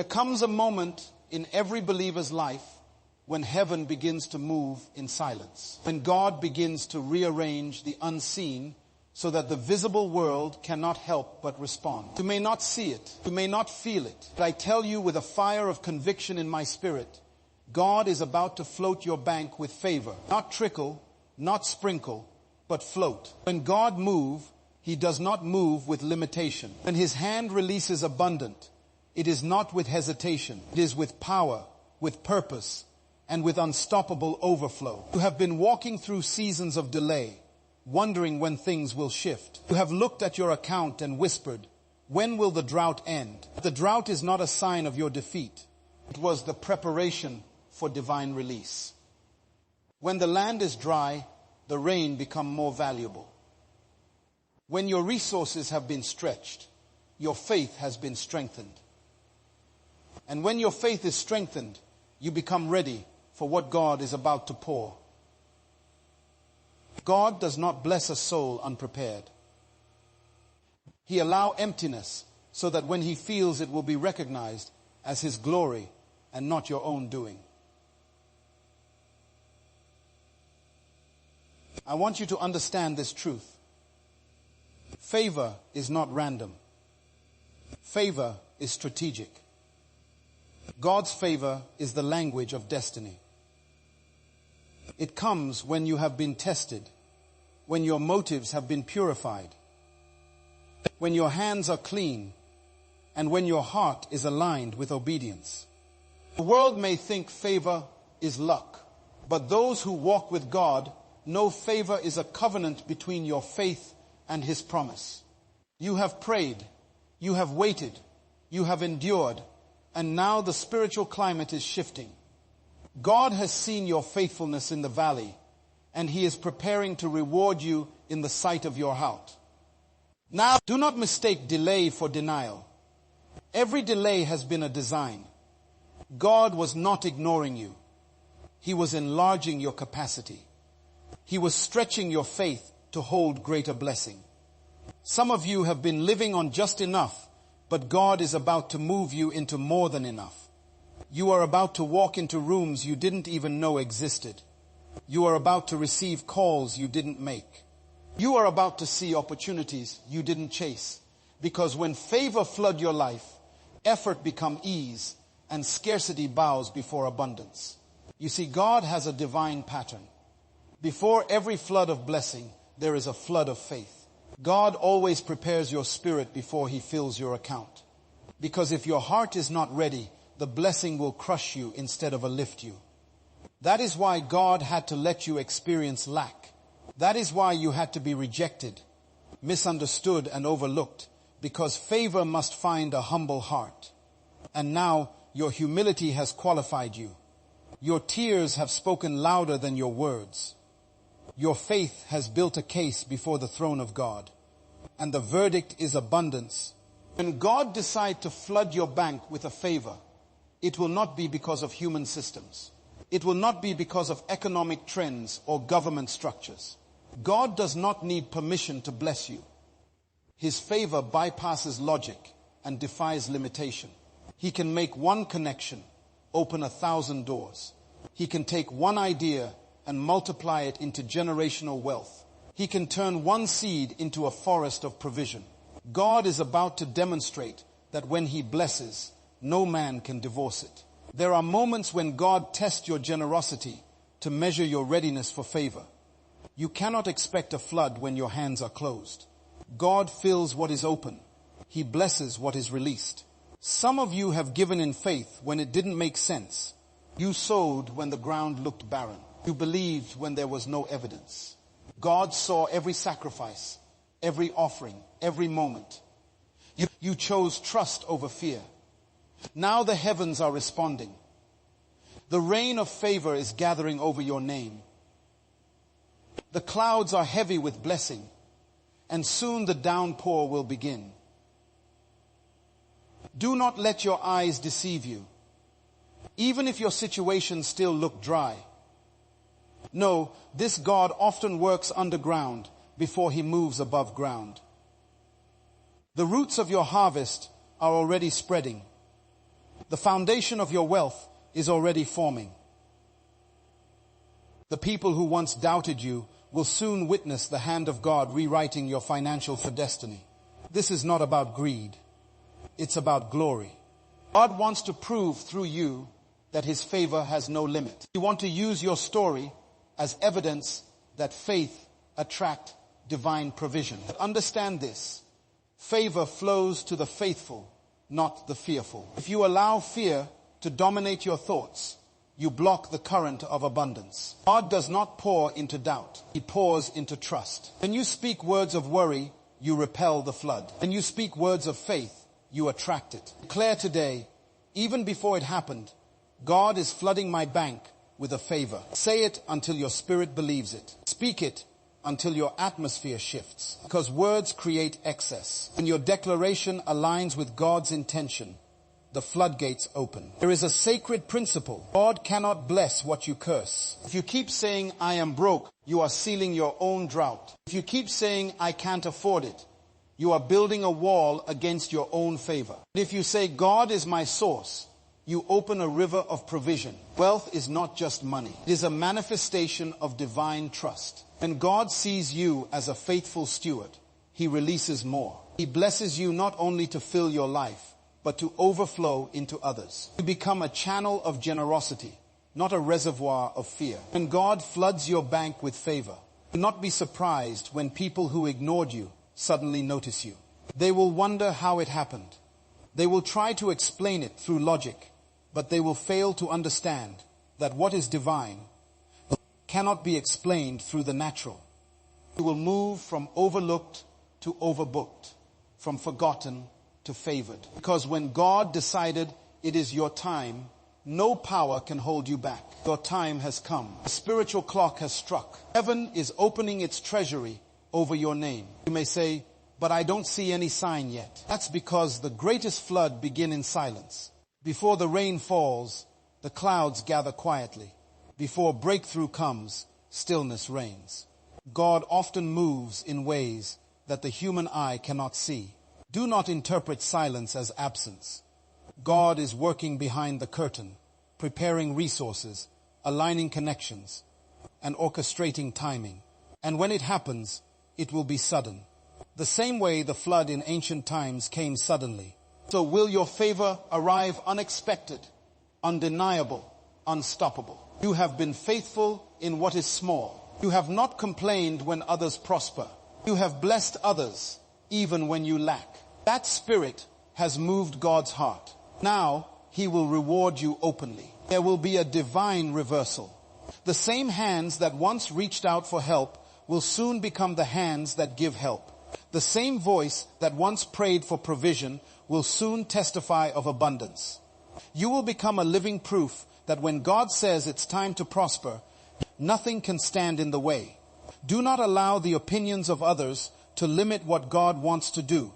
There comes a moment in every believer's life when heaven begins to move in silence. When God begins to rearrange the unseen so that the visible world cannot help but respond. You may not see it. You may not feel it. But I tell you with a fire of conviction in my spirit, God is about to float your bank with favor. Not trickle, not sprinkle, but float. When God moves, He does not move with limitation. When His hand releases abundant, it is not with hesitation. It is with power, with purpose, and with unstoppable overflow. You have been walking through seasons of delay, wondering when things will shift. You have looked at your account and whispered, when will the drought end? The drought is not a sign of your defeat. It was the preparation for divine release. When the land is dry, the rain becomes more valuable. When your resources have been stretched, your faith has been strengthened. And when your faith is strengthened, you become ready for what God is about to pour. God does not bless a soul unprepared. He allows emptiness so that when He feels it will be recognized as His glory and not your own doing. I want you to understand this truth. Favor is not random. Favor is strategic. God's favor is the language of destiny. It comes when you have been tested, when your motives have been purified, when your hands are clean, and when your heart is aligned with obedience. The world may think favor is luck, but those who walk with God know favor is a covenant between your faith and His promise. You have prayed, you have waited, you have endured, and now the spiritual climate is shifting. God has seen your faithfulness in the valley, and He is preparing to reward you in the sight of your heart. Now, do not mistake delay for denial. Every delay has been a design. God was not ignoring you. He was enlarging your capacity. He was stretching your faith to hold greater blessing. Some of you have been living on just enough, but God is about to move you into more than enough. You are about to walk into rooms you didn't even know existed. You are about to receive calls you didn't make. You are about to see opportunities you didn't chase. Because when favor floods your life, effort becomes ease and scarcity bows before abundance. You see, God has a divine pattern. Before every flood of blessing, there is a flood of faith. God always prepares your spirit before He fills your account. Because if your heart is not ready, the blessing will crush you instead of lift you. That is why God had to let you experience lack. That is why you had to be rejected, misunderstood, and overlooked. Because favor must find a humble heart. And now your humility has qualified you. Your tears have spoken louder than your words. Your faith has built a case before the throne of God. And the verdict is abundance. When God decides to flood your bank with a favor, it will not be because of human systems. It will not be because of economic trends or government structures. God does not need permission to bless you. His favor bypasses logic and defies limitation. He can make one connection open 1,000 doors. He can take one idea and multiply it into generational wealth. He can turn one seed into a forest of provision. God is about to demonstrate that when He blesses, no man can divorce it. There are moments when God tests your generosity to measure your readiness for favor. You cannot expect a flood when your hands are closed. God fills what is open. He blesses what is released. Some of you have given in faith when it didn't make sense. You sowed when the ground looked barren. You believed when there was no evidence. God saw every sacrifice, every offering, every moment. You chose trust over fear. Now the heavens are responding. The rain of favor is gathering over your name. The clouds are heavy with blessing, and soon the downpour will begin. Do not let your eyes deceive you, even if your situation still look dry. No, this God often works underground before He moves above ground. The roots of your harvest are already spreading. The foundation of your wealth is already forming. The people who once doubted you will soon witness the hand of God rewriting your financial destiny. This is not about greed. It's about glory. God wants to prove through you that his favor has no limit. You want to use your story as evidence that faith attracts divine provision. But understand this. Favor flows to the faithful, not the fearful. If you allow fear to dominate your thoughts, you block the current of abundance. God does not pour into doubt. He pours into trust. When you speak words of worry, you repel the flood. When you speak words of faith, you attract it. Declare today, even before it happened, God is flooding my bank with a favor. Say it until your spirit believes it. Speak it until your atmosphere shifts. Because words create excess. When your declaration aligns with God's intention, the floodgates open. There is a sacred principle. God cannot bless what you curse. If you keep saying, I am broke, you are sealing your own drought. If you keep saying, I can't afford it, you are building a wall against your own favor. If you say, God is my source, you open a river of provision. Wealth is not just money. It is a manifestation of divine trust. When God sees you as a faithful steward, he releases more. He blesses you not only to fill your life, but to overflow into others. You become a channel of generosity, not a reservoir of fear. When God floods your bank with favor, do not be surprised when people who ignored you suddenly notice you. They will wonder how it happened. They will try to explain it through logic, but they will fail to understand that what is divine cannot be explained through the natural. You will move from overlooked to overbooked, from forgotten to favored. Because when God decided it is your time, no power can hold you back. Your time has come. The spiritual clock has struck. Heaven is opening its treasury over your name. You may say, but I don't see any sign yet. That's because the greatest flood begins in silence. Before the rain falls, the clouds gather quietly. Before breakthrough comes, stillness reigns. God often moves in ways that the human eye cannot see. Do not interpret silence as absence. God is working behind the curtain, preparing resources, aligning connections, and orchestrating timing. And when it happens, it will be sudden. The same way the flood in ancient times came suddenly. So will your favor arrive unexpected, undeniable, unstoppable. You have been faithful in what is small. You have not complained when others prosper. You have blessed others even when you lack. That spirit has moved God's heart. Now he will reward you openly. There will be a divine reversal. The same hands that once reached out for help will soon become the hands that give help. The same voice that once prayed for provision will soon testify of abundance. You will become a living proof that when God says it's time to prosper, nothing can stand in the way. Do not allow the opinions of others to limit what God wants to do.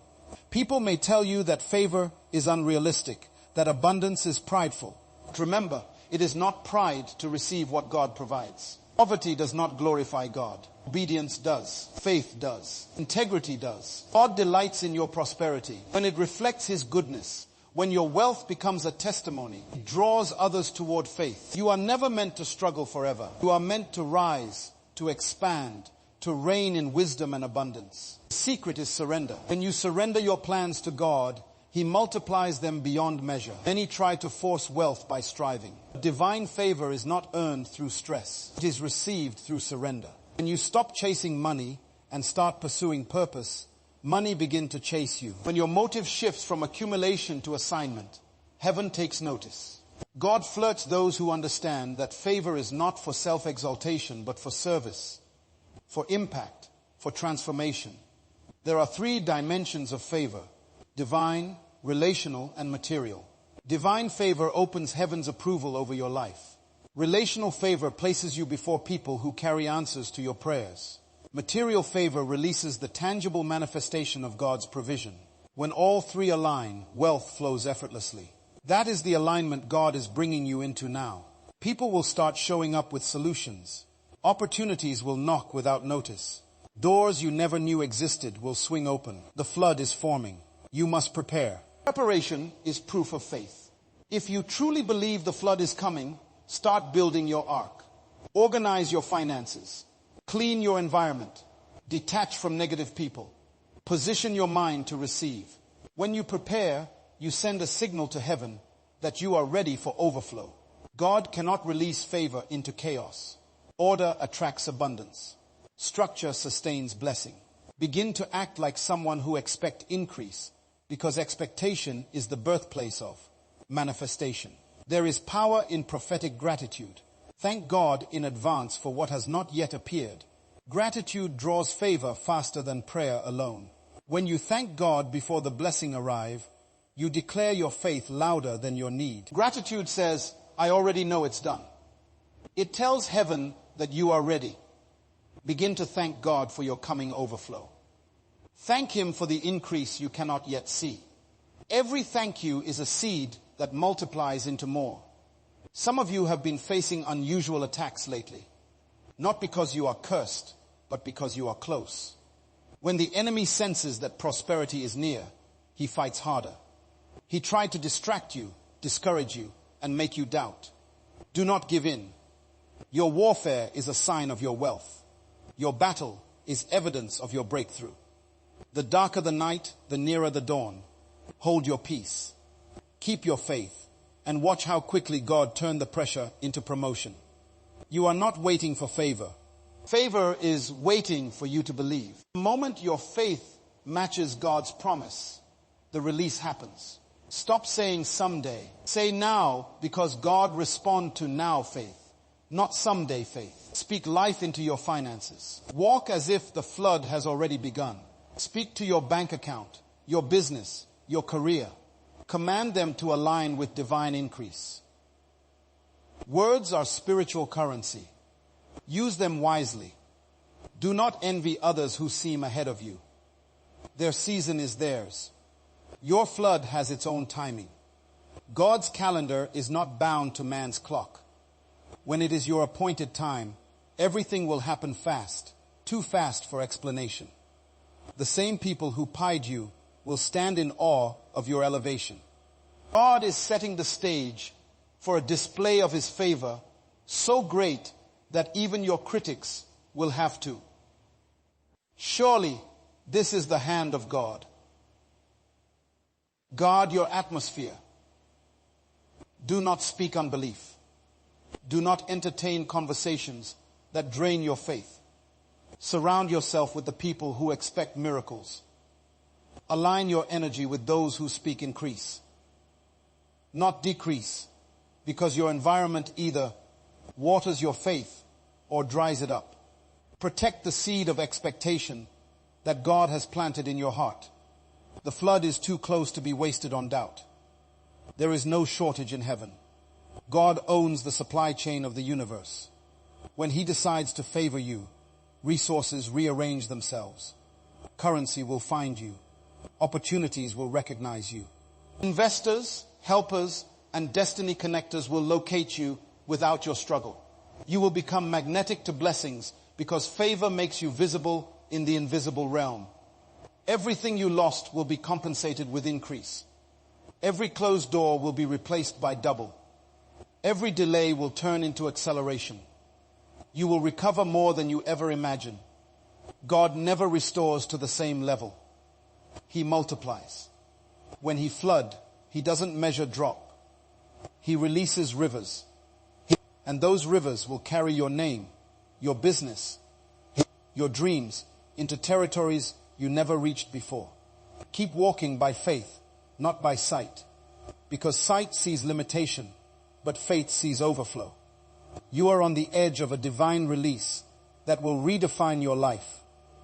People may tell you that favor is unrealistic, that abundance is prideful. But remember, it is not pride to receive what God provides. Poverty does not glorify God. Obedience does. Faith does. Integrity does. God delights in your prosperity when it reflects his goodness. When your wealth becomes a testimony, it draws others toward faith. You are never meant to struggle forever. You are meant to rise, to expand, to reign in wisdom and abundance. The secret is surrender. When you surrender your plans to God, he multiplies them beyond measure. Many try to force wealth by striving. Divine favor is not earned through stress. It is received through surrender. When you stop chasing money and start pursuing purpose, money begins to chase you. When your motive shifts from accumulation to assignment, heaven takes notice. God flirts those who understand that favor is not for self-exaltation, but for service, for impact, for transformation. There are 3 dimensions of favor: divine, relational, and material. Divine favor opens heaven's approval over your life. Relational favor places you before people who carry answers to your prayers. Material favor releases the tangible manifestation of God's provision. When all 3 align, wealth flows effortlessly. That is the alignment God is bringing you into now. People will start showing up with solutions. Opportunities will knock without notice. Doors you never knew existed will swing open. The flood is forming. You must prepare. Preparation is proof of faith. If you truly believe the flood is coming, start building your ark. Organize your finances. Clean your environment. Detach from negative people. Position your mind to receive. When you prepare, you send a signal to heaven that you are ready for overflow. God cannot release favor into chaos. Order attracts abundance. Structure sustains blessing. Begin to act like someone who expects increase, because expectation is the birthplace of manifestation. There is power in prophetic gratitude. Thank God in advance for what has not yet appeared. Gratitude draws favor faster than prayer alone. When you thank God before the blessing arrives, you declare your faith louder than your need. Gratitude says, I already know it's done. It tells heaven that you are ready. Begin to thank God for your coming overflow. Thank Him for the increase you cannot yet see. Every thank you is a seed that multiplies into more. Some of you have been facing unusual attacks lately. Not because you are cursed, but because you are close. When the enemy senses that prosperity is near, he fights harder. He tried to distract you, discourage you, and make you doubt. Do not give in. Your warfare is a sign of your wealth. Your battle is evidence of your breakthrough. The darker the night, the nearer the dawn. Hold your peace. Keep your faith, and watch how quickly God turned the pressure into promotion. You are not waiting for favor. Favor is waiting for you to believe. The moment your faith matches God's promise, the release happens. Stop saying someday. Say now, because God responds to now faith, not someday faith. Speak life into your finances. Walk as if the flood has already begun. Speak to your bank account, your business, your career. Command them to align with divine increase. Words are spiritual currency. Use them wisely. Do not envy others who seem ahead of you. Their season is theirs. Your flood has its own timing. God's calendar is not bound to man's clock. When it is your appointed time, everything will happen fast, too fast for explanation. The same people who pied you will stand in awe of your elevation. God is setting the stage for a display of His favor so great that even your critics will have to. Surely this is the hand of God. Guard your atmosphere. Do not speak unbelief. Do not entertain conversations that drain your faith. Surround yourself with the people who expect miracles. Align your energy with those who speak increase, not decrease, because your environment either waters your faith or dries it up. Protect the seed of expectation that God has planted in your heart. The flood is too close to be wasted on doubt. There is no shortage in heaven. God owns the supply chain of the universe. When He decides to favor you, resources rearrange themselves. Currency will find you. Opportunities will recognize you. Investors, helpers, and destiny connectors will locate you without your struggle. You will become magnetic to blessings because favor makes you visible in the invisible realm. Everything you lost will be compensated with increase. Every closed door will be replaced by double. Every delay will turn into acceleration. You will recover more than you ever imagined. God never restores to the same level. He multiplies. When He floods, He doesn't measure drop. He releases rivers. And those rivers will carry your name, your business, your dreams into territories you never reached before. Keep walking by faith, not by sight. Because sight sees limitation, but faith sees overflow. You are on the edge of a divine release that will redefine your life.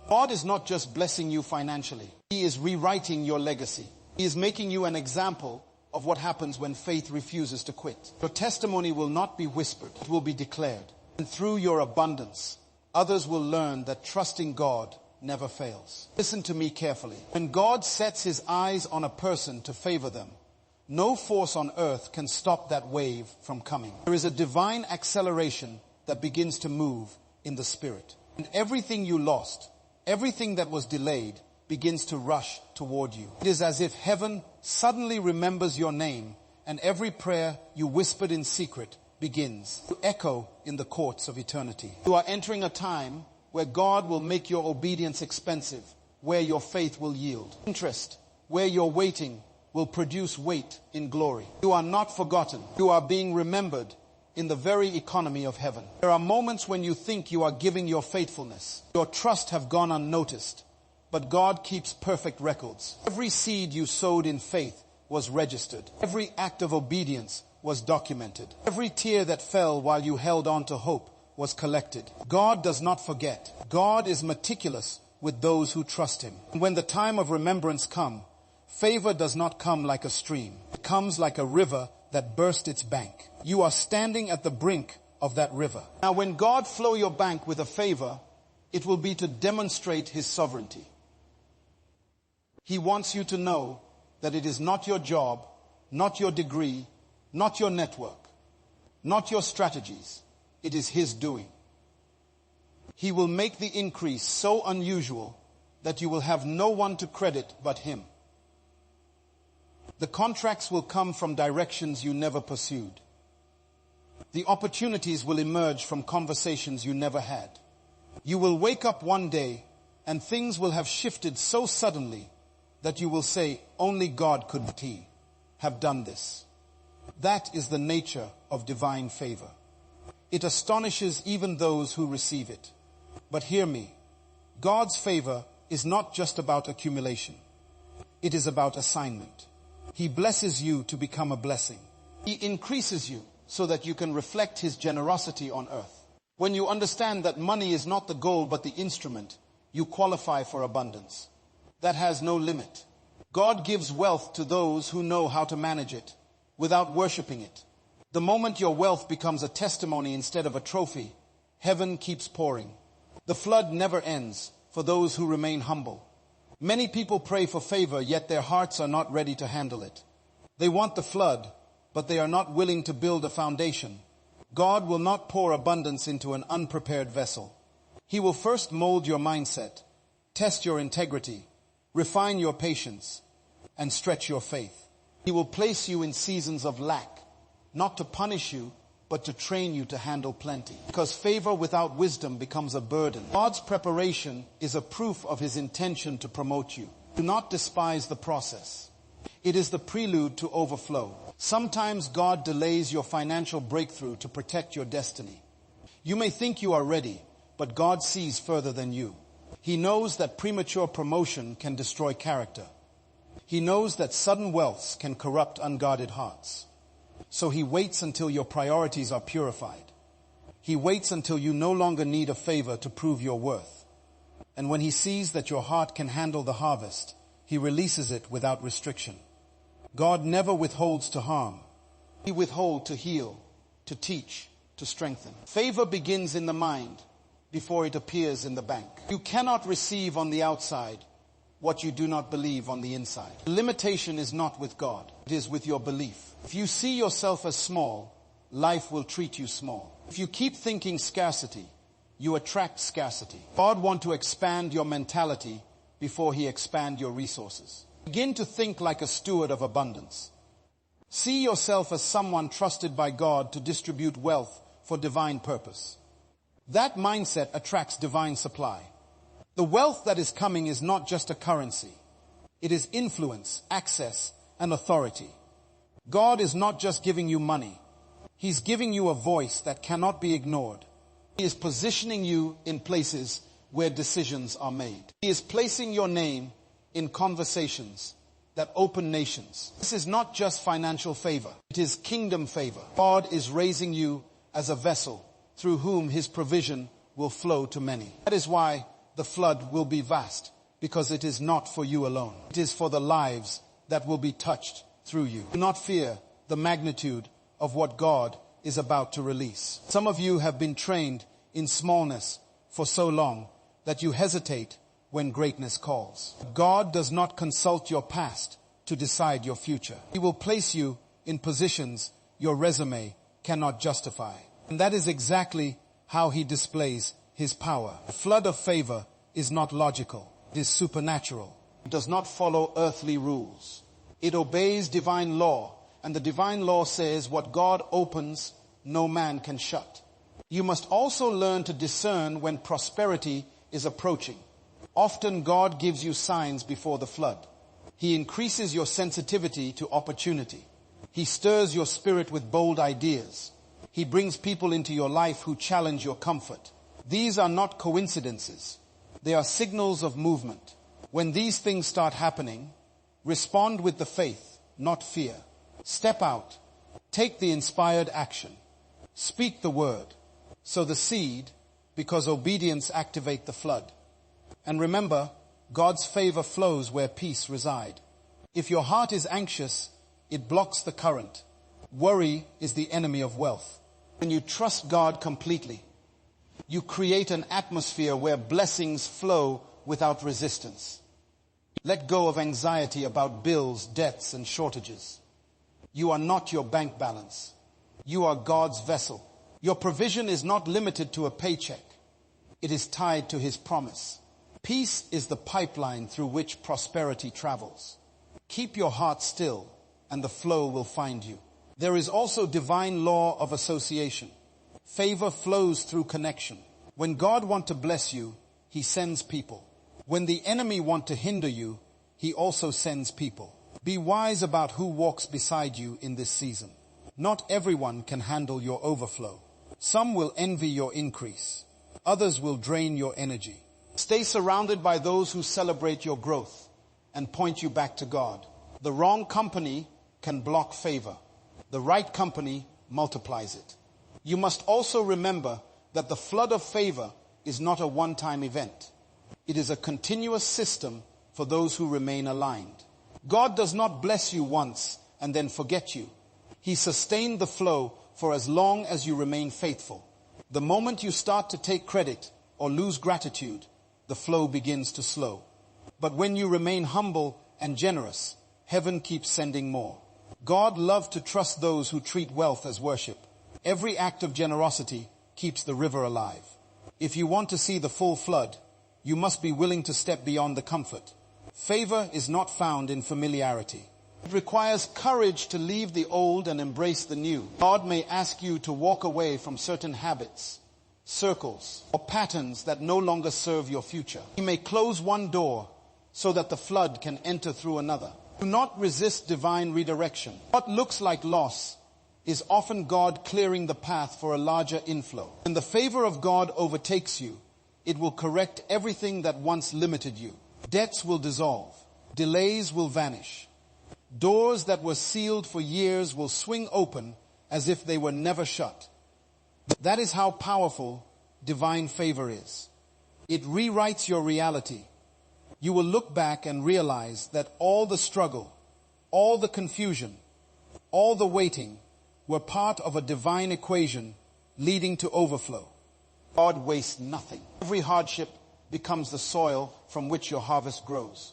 God is not just blessing you financially. He is rewriting your legacy. He is making you an example of what happens when faith refuses to quit. Your testimony will not be whispered. It will be declared. And through your abundance, others will learn that trusting God never fails. Listen to me carefully. When God sets His eyes on a person to favor them, no force on earth can stop that wave from coming. There is a divine acceleration that begins to move in the Spirit. And everything you lost, everything that was delayed, begins to rush toward you. It is as if heaven suddenly remembers your name and every prayer you whispered in secret begins to echo in the courts of eternity. You are entering a time where God will make your obedience expensive, where your faith will yield. Interest, where your waiting will produce weight in glory. You are not forgotten. You are being remembered in the very economy of heaven. There are moments when you think you are giving your faithfulness. Your trust have gone unnoticed, but God keeps perfect records. Every seed you sowed in faith was registered. Every act of obedience was documented. Every tear that fell while you held on to hope was collected. God does not forget. God is meticulous with those who trust him. And when the time of remembrance comes, favor does not come like a stream. It comes like a river that burst its bank. You are standing at the brink of that river. Now, when God flow your bank with a favor, it will be to demonstrate his sovereignty. He wants you to know that it is not your job, not your degree, not your network, not your strategies. It is his doing. He will make the increase so unusual that you will have no one to credit but him. The contracts will come from directions you never pursued. The opportunities will emerge from conversations you never had. You will wake up one day and things will have shifted so suddenly that you will say, only God could have done this. That is the nature of divine favor. It astonishes even those who receive it. But hear me, God's favor is not just about accumulation. It is about assignment. He blesses you to become a blessing. He increases you so that you can reflect his generosity on earth. When you understand that money is not the goal but the instrument, you qualify for abundance. That has no limit. God gives wealth to those who know how to manage it without worshiping it. The moment your wealth becomes a testimony instead of a trophy, heaven keeps pouring. The flood never ends for those who remain humble. Many people pray for favor, yet their hearts are not ready to handle it. They want the flood, but they are not willing to build a foundation. God will not pour abundance into an unprepared vessel. He will first mold your mindset, test your integrity, refine your patience, and stretch your faith. He will place you in seasons of lack, not to punish you, but to train you to handle plenty. Because favor without wisdom becomes a burden. God's preparation is a proof of his intention to promote you. Do not despise the process. It is the prelude to overflow. Sometimes God delays your financial breakthrough to protect your destiny. You may think you are ready, but God sees further than you. He knows that premature promotion can destroy character. He knows that sudden wealth can corrupt unguarded hearts. So he waits until your priorities are purified. He waits until you no longer need a favor to prove your worth. And when he sees that your heart can handle the harvest, he releases it without restriction. God never withholds to harm. He withholds to heal, to teach, to strengthen. Favor begins in the mind before it appears in the bank. You cannot receive on the outside what you do not believe on the inside. The limitation is not with God. It is with your belief. If you see yourself as small, life will treat you small. If you keep thinking scarcity, you attract scarcity. God wants to expand your mentality before he expands your resources. Begin to think like a steward of abundance. See yourself as someone trusted by God to distribute wealth for divine purpose. That mindset attracts divine supply. The wealth that is coming is not just a currency. It is influence, access, and authority. God is not just giving you money. He's giving you a voice that cannot be ignored. He is positioning you in places where decisions are made. He is placing your name in conversations that open nations. This is not just financial favor. It is kingdom favor. God is raising you as a vessel through whom his provision will flow to many. That is why the flood will be vast, because it is not for you alone. It is for the lives that will be touched through you. Do not fear the magnitude of what God is about to release. Some of you have been trained in smallness for so long that you hesitate when greatness calls. God does not consult your past to decide your future. He will place you in positions your resume cannot justify. And that is exactly how he displays his power. The flood of favor is not logical. It is supernatural. It does not follow earthly rules. It obeys divine law And the divine law says, what God opens, no man can shut. You must also learn to discern when prosperity is approaching. Often God gives you signs before the flood. He increases your sensitivity to opportunity. He stirs your spirit with bold ideas. He brings people into your life who challenge your comfort. These are not coincidences. They are signals of movement. When these things start happening, respond with the faith, not fear. Step out. Take the inspired action. Speak the word. Sow the seed, because obedience activates the flood. And remember, God's favor flows where peace resides. If your heart is anxious, it blocks the current. Worry is the enemy of wealth. When you trust God completely, you create an atmosphere where blessings flow without resistance. Let go of anxiety about bills, debts, and shortages. You are not your bank balance. You are God's vessel. Your provision is not limited to a paycheck. It is tied to His promise. Peace is the pipeline through which prosperity travels. Keep your heart still, and the flow will find you. There is also divine law of association. Favor flows through connection. When God wants to bless you, He sends people. When the enemy wants to hinder you, He also sends people. Be wise about who walks beside you in this season. Not everyone can handle your overflow. Some will envy your increase. Others will drain your energy. Stay surrounded by those who celebrate your growth and point you back to God. The wrong company can block favor. The right company multiplies it. You must also remember that the flood of favor is not a one-time event. It is a continuous system for those who remain aligned. God does not bless you once and then forget you. He sustained the flow for as long as you remain faithful. The moment you start to take credit or lose gratitude, the flow begins to slow. But when you remain humble and generous, heaven keeps sending more. God loves to trust those who treat wealth as worship. Every act of generosity keeps the river alive. If you want to see the full flood, you must be willing to step beyond the comfort. Favor is not found in familiarity. It requires courage to leave the old and embrace the new. God may ask you to walk away from certain habits, circles, or patterns that no longer serve your future. He may close one door so that the flood can enter through another. Do not resist divine redirection. What looks like loss is often God clearing the path for a larger inflow. When the favor of God overtakes you, it will correct everything that once limited you. Debts will dissolve. Delays will vanish. Doors that were sealed for years will swing open as if they were never shut. That is how powerful divine favor is. It rewrites your reality. You will look back and realize that all the struggle, all the confusion, all the waiting were part of a divine equation leading to overflow. God wastes nothing. Every hardship becomes the soil from which your harvest grows.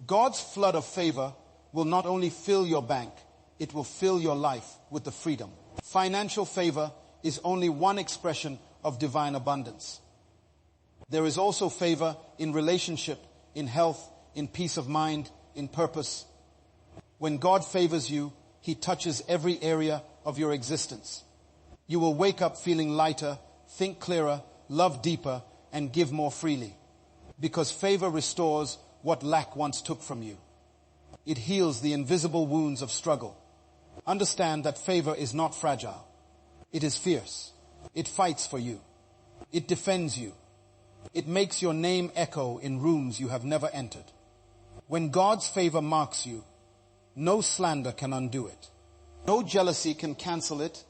God's flood of favor will not only fill your bank, it will fill your life with the freedom. Financial favor is only one expression of divine abundance. There is also favor in relationship, in health, in peace of mind, in purpose. When God favors you, He touches every area of your existence. You will wake up feeling lighter, think clearer, love deeper, and give more freely. Because favor restores what lack once took from you. It heals the invisible wounds of struggle. Understand that favor is not fragile. It is fierce. It fights for you. It defends you. It makes your name echo in rooms you have never entered. When God's favor marks you, no slander can undo it. No jealousy can cancel it,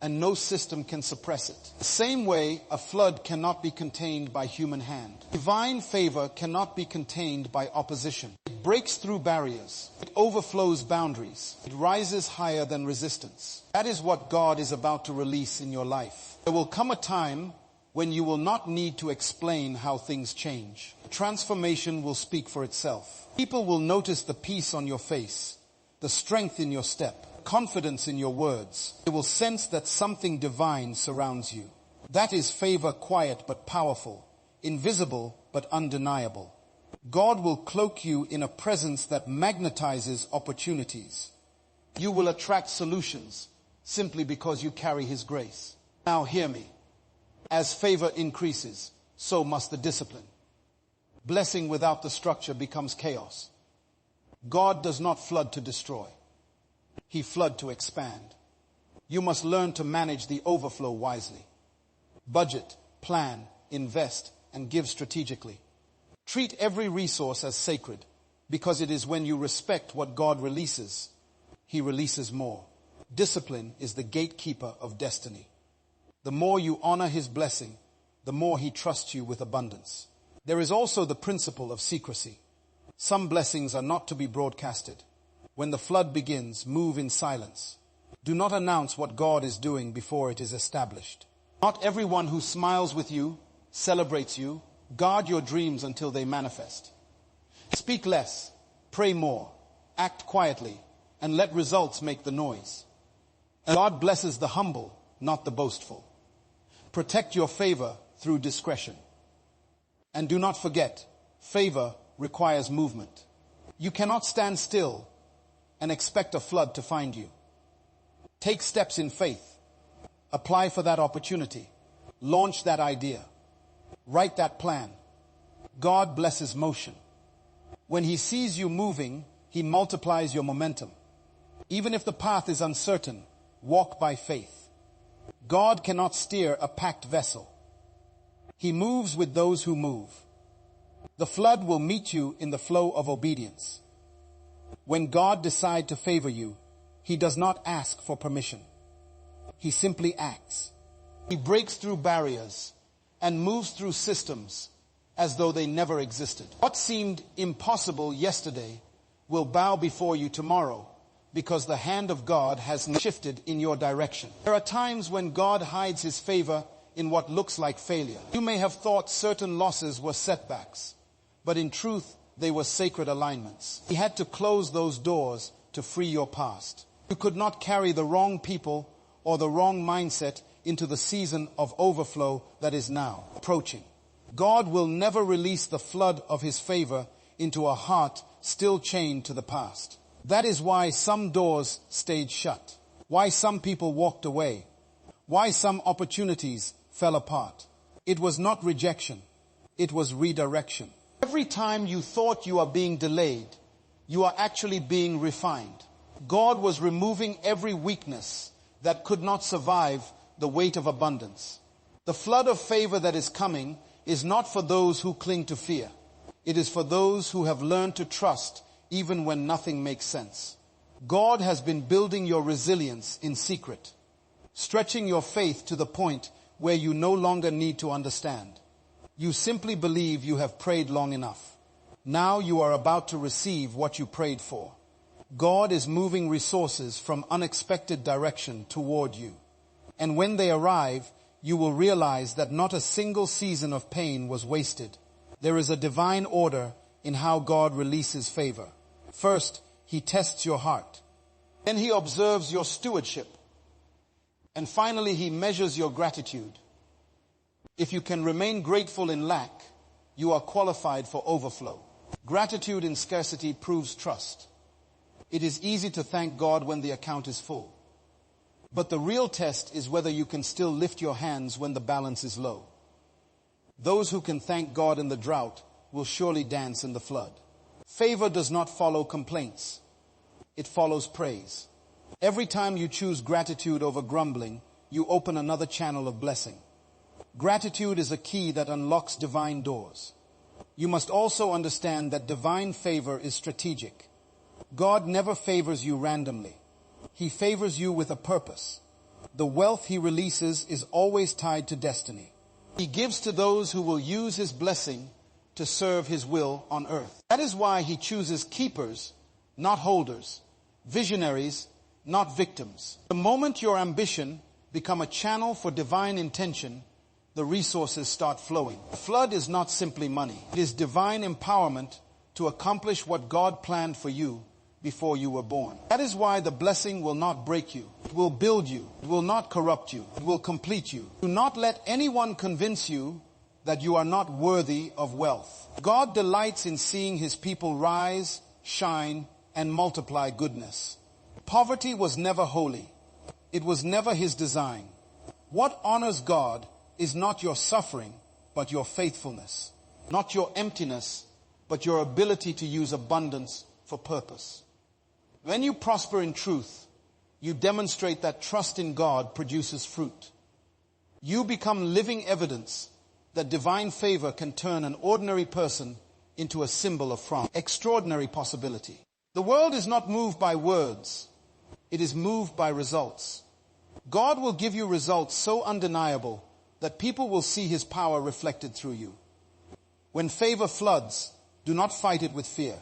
and no system can suppress it. The same way a flood cannot be contained by human hand. Divine favor cannot be contained by opposition. It breaks through barriers. It overflows boundaries. It rises higher than resistance. That is what God is about to release in your life. There will come a time when you will not need to explain how things change. Transformation will speak for itself. People will notice the peace on your face, the strength in your step, confidence in your words. They will sense that something divine surrounds you. That is favor, quiet but powerful, invisible but undeniable. God will cloak you in a presence that magnetizes opportunities. You will attract solutions simply because you carry his grace. Now hear me. As favor increases, so must the discipline. Blessing without the structure becomes chaos. God does not flood to destroy. He floods to expand. You must learn to manage the overflow wisely. Budget, plan, invest, and give strategically. Treat every resource as sacred, because it is when you respect what God releases, he releases more. Discipline is the gatekeeper of destiny. The more you honor his blessing, the more he trusts you with abundance. There is also the principle of secrecy. Some blessings are not to be broadcasted. When the flood begins, move in silence. Do not announce what God is doing before it is established. Not everyone who smiles with you celebrates you. Guard your dreams until they manifest. Speak less, pray more, act quietly, and let results make the noise. God blesses the humble, not the boastful. Protect your favor through discretion. And do not forget, favor requires movement. You cannot stand still and expect a flood to find you. Take steps in faith. Apply for that opportunity. Launch that idea. Write that plan. God blesses motion. When he sees you moving, he multiplies your momentum. Even if the path is uncertain, walk by faith. God cannot steer a packed vessel. He moves with those who move. The flood will meet you in the flow of obedience. When God decides to favor you, he does not ask for permission. He simply acts. He breaks through barriers and moves through systems as though they never existed. What seemed impossible yesterday will bow before you tomorrow because the hand of God has shifted in your direction. There are times when God hides his favor in what looks like failure. You may have thought certain losses were setbacks, but in truth, they were sacred alignments. He had to close those doors to free your past. You could not carry the wrong people or the wrong mindset into the season of overflow that is now approaching. God will never release the flood of his favor into a heart still chained to the past. That is why some doors stayed shut, why some people walked away, why some opportunities fell apart. It was not rejection, it was redirection. Every time you thought you are being delayed, you are actually being refined. God was removing every weakness that could not survive the weight of abundance. The flood of favor that is coming is not for those who cling to fear. It is for those who have learned to trust even when nothing makes sense. God has been building your resilience in secret, stretching your faith to the point where you no longer need to understand. You simply believe you have prayed long enough. Now you are about to receive what you prayed for. God is moving resources from unexpected direction toward you. And when they arrive, you will realize that not a single season of pain was wasted. There is a divine order in how God releases favor. First, he tests your heart. Then he observes your stewardship. And finally, he measures your gratitude. If you can remain grateful in lack, you are qualified for overflow. Gratitude in scarcity proves trust. It is easy to thank God when the account is full. But the real test is whether you can still lift your hands when the balance is low. Those who can thank God in the drought will surely dance in the flood. Favor does not follow complaints. It follows praise. Every time you choose gratitude over grumbling, you open another channel of blessing. Gratitude is a key that unlocks divine doors. You must also understand that divine favor is strategic. God never favors you randomly. He favors you with a purpose. The wealth he releases is always tied to destiny. He gives to those who will use his blessing to serve his will on earth. That is why he chooses keepers, not holders, visionaries, not victims. The moment your ambition becomes a channel for divine intention, the resources start flowing. The flood is not simply money. It is divine empowerment to accomplish what God planned for you before you were born. That is why the blessing will not break you. It will build you. It will not corrupt you. It will complete you. Do not let anyone convince you that you are not worthy of wealth. God delights in seeing his people rise, shine, and multiply goodness. Poverty was never holy. It was never his design. What honors God is not your suffering, but your faithfulness. Not your emptiness, but your ability to use abundance for purpose. When you prosper in truth, you demonstrate that trust in God produces fruit. You become living evidence that divine favor can turn an ordinary person into a symbol of extraordinary possibility. The world is not moved by words. It is moved by results. God will give you results so undeniable that people will see his power reflected through you. When favor floods, do not fight it with fear.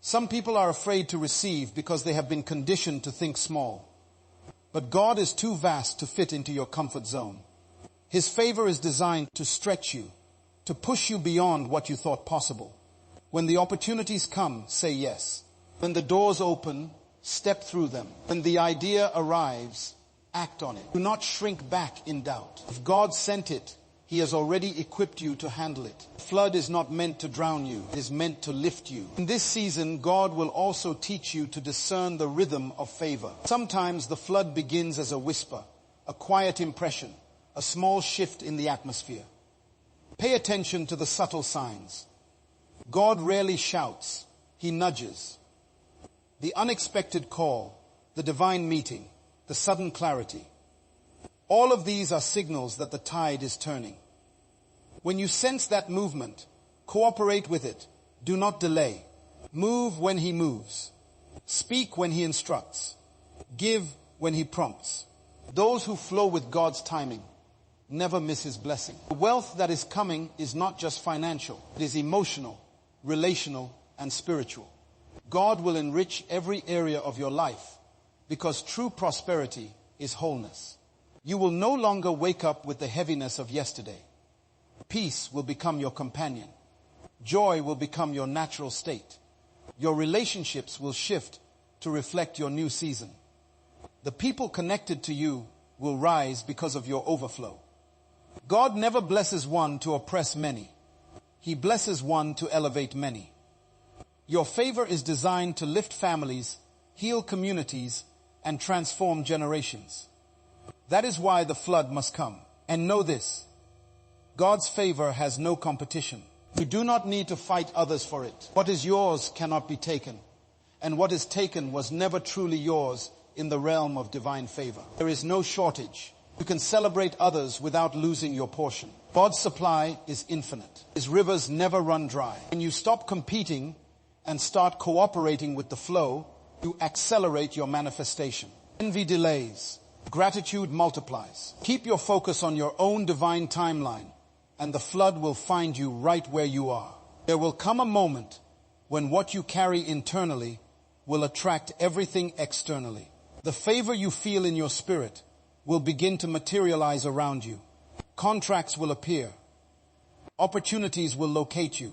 Some people are afraid to receive because they have been conditioned to think small. But God is too vast to fit into your comfort zone. His favor is designed to stretch you, to push you beyond what you thought possible. When the opportunities come, say yes. When the doors open, step through them. When the idea arrives, act on it. Do not shrink back in doubt. If God sent it, he has already equipped you to handle it. Flood is not meant to drown you. It is meant to lift you. In this season, God will also teach you to discern the rhythm of favor. Sometimes the flood begins as a whisper, a quiet impression, a small shift in the atmosphere. Pay attention to the subtle signs. God rarely shouts. He nudges. The unexpected call, the divine meeting, the sudden clarity. All of these are signals that the tide is turning. When you sense that movement, cooperate with it. Do not delay. Move when he moves. Speak when he instructs. Give when he prompts. Those who flow with God's timing never miss his blessing. The wealth that is coming is not just financial. It is emotional, relational, and spiritual. God will enrich every area of your life because true prosperity is wholeness. You will no longer wake up with the heaviness of yesterday. Peace will become your companion. Joy will become your natural state. Your relationships will shift to reflect your new season. The people connected to you will rise because of your overflow. God never blesses one to oppress many. He blesses one to elevate many. Your favor is designed to lift families, heal communities, and transform generations. That is why the flood must come. And know this, God's favor has no competition. You do not need to fight others for it. What is yours cannot be taken, and what is taken was never truly yours in the realm of divine favor. There is no shortage. You can celebrate others without losing your portion. God's supply is infinite. His rivers never run dry. When you stop competing and start cooperating with the flow, you accelerate your manifestation. Envy delays. Gratitude multiplies. Keep your focus on your own divine timeline, and the flood will find you right where you are. There will come a moment when what you carry internally will attract everything externally. The favor you feel in your spirit will begin to materialize around you. Contracts will appear. Opportunities will locate you.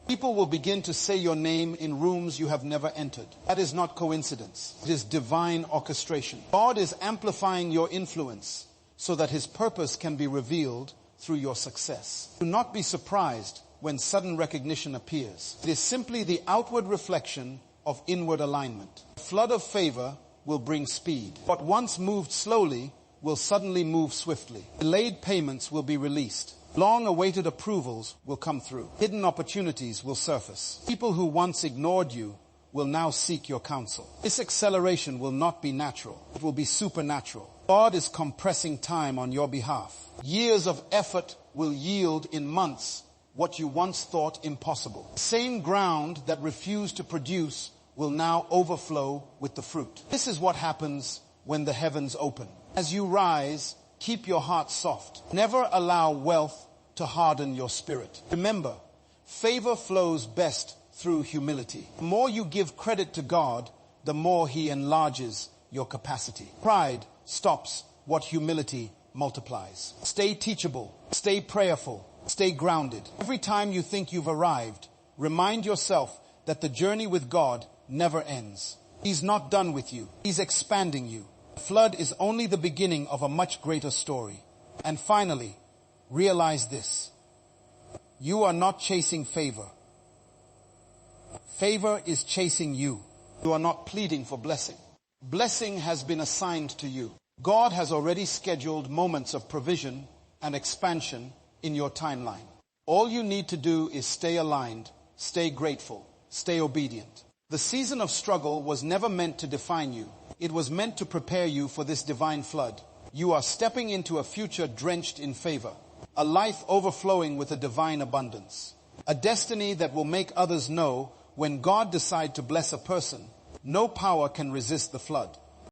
People will begin to say your name in rooms you have never entered. That is not coincidence. It is divine orchestration. God is amplifying your influence so that his purpose can be revealed through your success. Do not be surprised when sudden recognition appears. It is simply the outward reflection of inward alignment. A flood of favor will bring speed. What once moved slowly will suddenly move swiftly. Delayed payments will be released. Long-awaited approvals will come through. Hidden opportunities will surface. People who once ignored you will now seek your counsel. This acceleration will not be natural. It will be supernatural. God is compressing time on your behalf. Years of effort will yield in months what you once thought impossible. The same ground that refused to produce will now overflow with the fruit. This is what happens when the heavens open. As you rise, keep your heart soft. Never allow wealth to harden your spirit. Remember, favor flows best through humility. The more you give credit to God, the more he enlarges your capacity. Pride stops what humility multiplies. Stay teachable. Stay prayerful. Stay grounded. Every time you think you've arrived, remind yourself that the journey with God never ends. He's not done with you. He's expanding you. Flood is only the beginning of a much greater story. And finally, realize this. You are not chasing favor. Favor is chasing you. You are not pleading for blessing. Blessing has been assigned to you. God has already scheduled moments of provision and expansion in your timeline. All you need to do is stay aligned, stay grateful, stay obedient. The season of struggle was never meant to define you. It was meant to prepare you for this divine flood. You are stepping into a future drenched in favor, a life overflowing with a divine abundance, a destiny that will make others know when God decides to bless a person, no power can resist the flood.